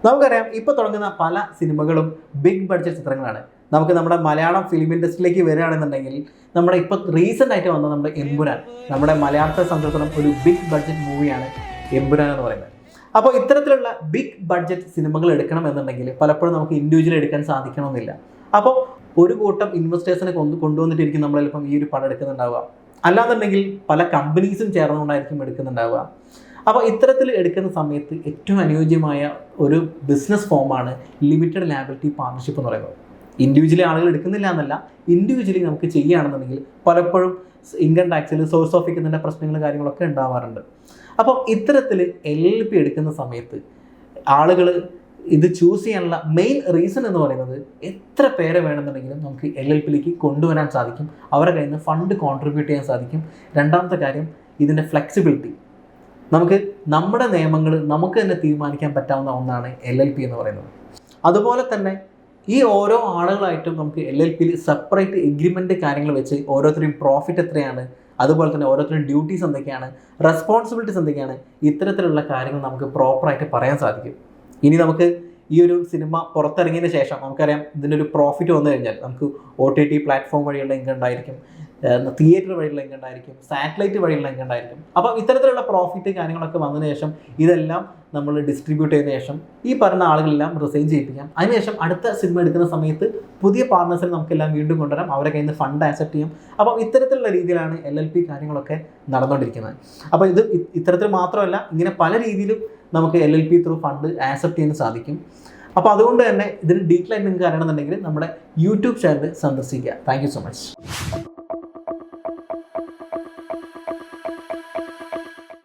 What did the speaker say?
നമുക്കറിയാം ഇപ്പോൾ തുടങ്ങുന്ന പല സിനിമകളും ബിഗ് ബഡ്ജറ്റ് ചിത്രങ്ങളാണ്. നമുക്ക് നമ്മുടെ മലയാളം ഫിലിം ഇൻഡസ്ട്രിയിലേക്ക് വരികയാണെന്നുണ്ടെങ്കിൽ നമ്മുടെ ഇപ്പോൾ റീസെൻ്റ് ആയിട്ട് വന്ന നമ്മുടെ എമ്പുരാൻ, നമ്മുടെ മലയാളത്തെ സംബന്ധിച്ചിടത്തോളം ഒരു ബിഗ് ബഡ്ജറ്റ് മൂവിയാണ് എമ്പുരാൻ എന്ന് പറയുന്നത്. അപ്പോൾ ഇത്തരത്തിലുള്ള ബിഗ് ബഡ്ജറ്റ് സിനിമകൾ എടുക്കണം എന്നുണ്ടെങ്കിൽ പലപ്പോഴും നമുക്ക് ഇൻഡിവിജ്വൽ എടുക്കാൻ സാധിക്കണമെന്നില്ല. അപ്പോൾ ഒരു കൂട്ടം ഇൻവെസ്റ്റേഴ്സിനെ കൊണ്ടുവന്നിട്ടിരിക്കും നമ്മളിപ്പം ഈ ഒരു പടം എടുക്കുന്നുണ്ടാവുക. അല്ലാന്നുണ്ടെങ്കിൽ പല കമ്പനീസും ചേർന്നുകൊണ്ടായിരിക്കും എടുക്കുന്നുണ്ടാവുക. അപ്പോൾ ഇത്തരത്തിൽ എടുക്കുന്ന സമയത്ത് ഏറ്റവും അനുയോജ്യമായ ഒരു ബിസിനസ് ഫോമാണ് ലിമിറ്റഡ് ലയബിലിറ്റി പാർട്ണർഷിപ്പ് എന്ന് പറയുന്നത്. ഇൻഡിവിജ്വലി ആളുകൾ എടുക്കുന്നില്ല എന്നല്ല, ഇൻഡിവിജ്വലി നമുക്ക് ചെയ്യുകയാണെന്നുണ്ടെങ്കിൽ പലപ്പോഴും ഇൻകം ടാക്സിൽ സോഴ്സ് ഓഫ് ഇൻകത്തിൻ്റെ പ്രശ്നങ്ങൾ കാര്യങ്ങളൊക്കെ ഉണ്ടാവാറുണ്ട്. അപ്പോൾ ഇത്തരത്തിൽ LLP എടുക്കുന്ന സമയത്ത് ആളുകൾ ഇത് ചൂസ് ചെയ്യാനുള്ള മെയിൻ റീസൺ എന്ന് പറയുന്നത് എത്ര പേരെ വേണമെന്നുണ്ടെങ്കിലും നമുക്ക് LLPയിലേക്ക് കൊണ്ടുവരാൻ സാധിക്കും, അവരുടെ കയ്യിൽ നിന്ന് ഫണ്ട് കോൺട്രിബ്യൂട്ട് ചെയ്യാൻ സാധിക്കും. രണ്ടാമത്തെ കാര്യം ഇതിൻ്റെ ഫ്ലെക്സിബിലിറ്റി. നമുക്ക് നമ്മുടെ നിയമങ്ങൾ നമുക്ക് തന്നെ തീരുമാനിക്കാൻ പറ്റാവുന്ന ഒന്നാണ് LLP എന്ന് പറയുന്നത്. അതുപോലെ തന്നെ ഈ ഓരോ ആളുകളായിട്ടും നമുക്ക് LLPയിൽ സെപ്പറേറ്റ് എഗ്രിമെൻ്റ് കാര്യങ്ങൾ വെച്ച് ഓരോരുത്തരും പ്രോഫിറ്റ് എത്രയാണ്, അതുപോലെ തന്നെ ഓരോരുത്തരും ഡ്യൂട്ടീസ് എന്തൊക്കെയാണ്, റെസ്പോൺസിബിലിറ്റീസ് എന്തൊക്കെയാണ്, ഇത്തരത്തിലുള്ള കാര്യങ്ങൾ നമുക്ക് പ്രോപ്പറായിട്ട് പറയാൻ സാധിക്കും. ഇനി നമുക്ക് ഈ ഒരു സിനിമ പുറത്തിറങ്ങിയതിന് ശേഷം നമുക്കറിയാം ഇതിൻ്റെ ഒരു പ്രോഫിറ്റ് വന്നു കഴിഞ്ഞാൽ നമുക്ക് OTT പ്ലാറ്റ്ഫോം വഴിയുള്ള ഇൻകം ഉണ്ടായിരിക്കും, തിയേറ്റർ വഴിയുള്ള ഇൻകം ഉണ്ടായിരിക്കും, സാറ്റലൈറ്റ് വഴിയുള്ള ഇൻകം ഉണ്ടായിരിക്കും. അപ്പോൾ ഇത്തരത്തിലുള്ള പ്രോഫിറ്റ് കാര്യങ്ങളൊക്കെ വന്നതിന് ശേഷം ഇതെല്ലാം നമ്മൾ ഡിസ്ട്രിബ്യൂട്ട് ചെയ്തതിന് ശേഷം ഈ പറഞ്ഞ ആളുകളെല്ലാം റിസൈൻ ചെയ്യിപ്പിക്കാം. അതിനുശേഷം അടുത്ത സിനിമ എടുക്കുന്ന സമയത്ത് പുതിയ പാർട്ട്നേഴ്സിനെ നമുക്കെല്ലാം വീണ്ടും കൊണ്ടുവരാം, അവരെ കയ്യിൽ നിന്ന് ഫണ്ട് ആക്സെപ്റ്റ് ചെയ്യും. അപ്പോൾ ഇത്തരത്തിലുള്ള രീതിയിലാണ് LLP കാര്യങ്ങളൊക്കെ നടന്നുകൊണ്ടിരിക്കുന്നത്. അപ്പോൾ ഇത് ഇത്തരത്തിൽ മാത്രമല്ല, ഇങ്ങനെ പല രീതിയിലും നമുക്ക് LLP ത്രൂ ഫണ്ട് ആക്സെപ്റ്റ് ചെയ്യാൻ സാധിക്കും. അപ്പോൾ അതുകൊണ്ട് തന്നെ ഇതിന് ഡീറ്റെയിൽ ആയിട്ട് നിങ്ങൾക്ക് അറിയണമെന്നുണ്ടെങ്കിൽ നമ്മുടെ യൂട്യൂബ് ചാനൽ സന്ദർശിക്കുക. Thank you so much.